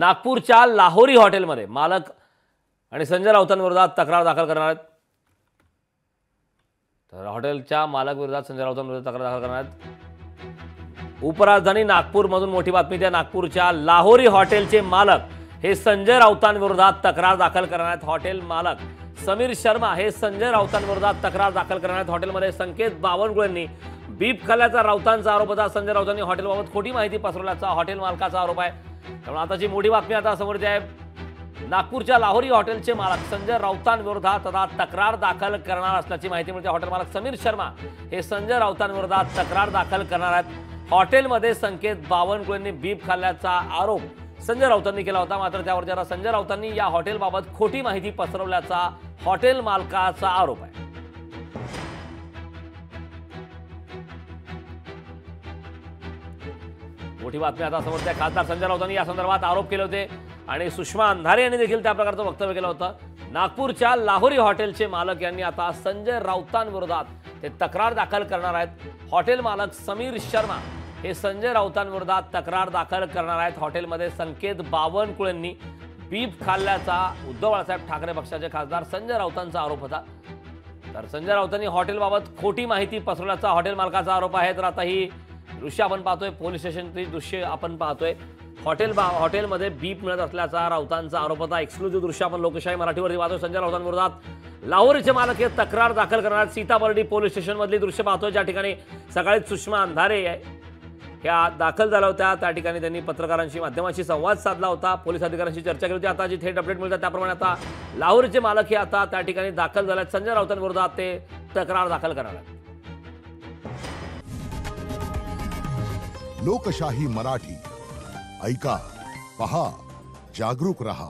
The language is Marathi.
नागपूरच्या लाहोरी हॉटेलमध्ये मालक आणि संजय राऊतांविरोधात तक्रार दाखल करणार आहेत। तर हॉटेलच्या मालक विरोधात संजय राऊतांविरोधात तक्रार दाखल करणार आहेत। उपराजधानी नागपूरमधून मोठी बातमी आहे। नागपूरच्या लाहोरी हॉटेलचे मालक हे संजय राऊतांविरोधात तक्रार दाखल करणार आहेत। हॉटेल मालक समीर शर्मा हे संजय राऊतांविरोधात तक्रार दाखल करणार आहेत। हॉटेलमध्ये संकेत बावनकुळेंनी बीप खाल्ल्याचा राऊतांचा आरोप होता। संजय राऊतांनी हॉटेलबाबत खोटी माहिती पसरवल्याचा हॉटेल मालकाचा आरोप आहे। त्यामुळे आताची मोठी बातमी आता समोर येते आहे। नागपूरच्या लाहोरी हॉटेलचे मालक संजय राऊतांविरोधात आता तक्रार दाखल करणार असल्याची माहिती मिळते। हॉटेल मालक समीर शर्मा हे संजय राऊतांविरोधात तक्रार दाखल करणार आहेत। हॉटेलमध्ये संकेत बावनकुळेंनी बीप खाल्ल्याचा आरोप संजय राऊतांनी केला होता। मात्र त्यावर जरा संजय राऊतांनी या हॉटेलबाबत खोटी माहिती पसरवल्याचा हॉटेल मालकाचा आरोप आहे। मोठी बातमी आता समोर आहे। खासदार संजय राऊतांनी या संदर्भात आरोप केले होते आणि सुषमा अंधारे यांनी देखील त्या प्रकारचं वक्तव्य केलं होतं। नागपूरच्या लाहोरी हॉटेलचे मालक यांनी आता संजय राऊतांविरोधात ते तक्रार दाखल करणार आहेत। हॉटेल मालक समीर शर्मा हे संजय राऊतांविरोधात तक्रार दाखल करणार आहेत। हॉटेलमध्ये संकेत बावनकुळेंनी बीफ खाल्ल्याचा उद्धव बाळासाहेब ठाकरे पक्षाचे खासदार संजय राऊतांचा आरोप होता। तर संजय राऊतांनी हॉटेलबाबत खोटी माहिती पसरवल्याचा हॉटेल मालकाचा आरोप आहे। तर आता ही दृश्य आपण पाहतोय, पोलीस स्टेशनची दृश्य आपण पाहतोय। हॉटेलमध्ये बीप मिळत असल्याचा राऊतांचा आरोप होता। एक्सक्लुझिव्ह दृश्य आपण लोकशाही मराठीवरती पाहतोय। संजय राऊतांविरोधात लाहोरीचे मालक हे तक्रार दाखल करणार। सीताबर्डी पोलीस स्टेशन मधली दृश्य पाहतोय, ज्या ठिकाणी सकाळी सुषमा अंधारे ह्या दाखल झाल्या होत्या। त्या ठिकाणी त्यांनी पत्रकारांशी माध्यमांशी संवाद साधला होता, पोलीस अधिकाऱ्यांशी चर्चा केली होती। आता जी थेट अपडेट मिळतात त्याप्रमाणे आता लाहोरीचे मालक हे आता त्या ठिकाणी दाखल झाले आहेत। संजय राऊतांविरोधात ते तक्रार दाखल करणार आहेत। लोकशाही मराठी ऐका, पहा, जागरूक रहा।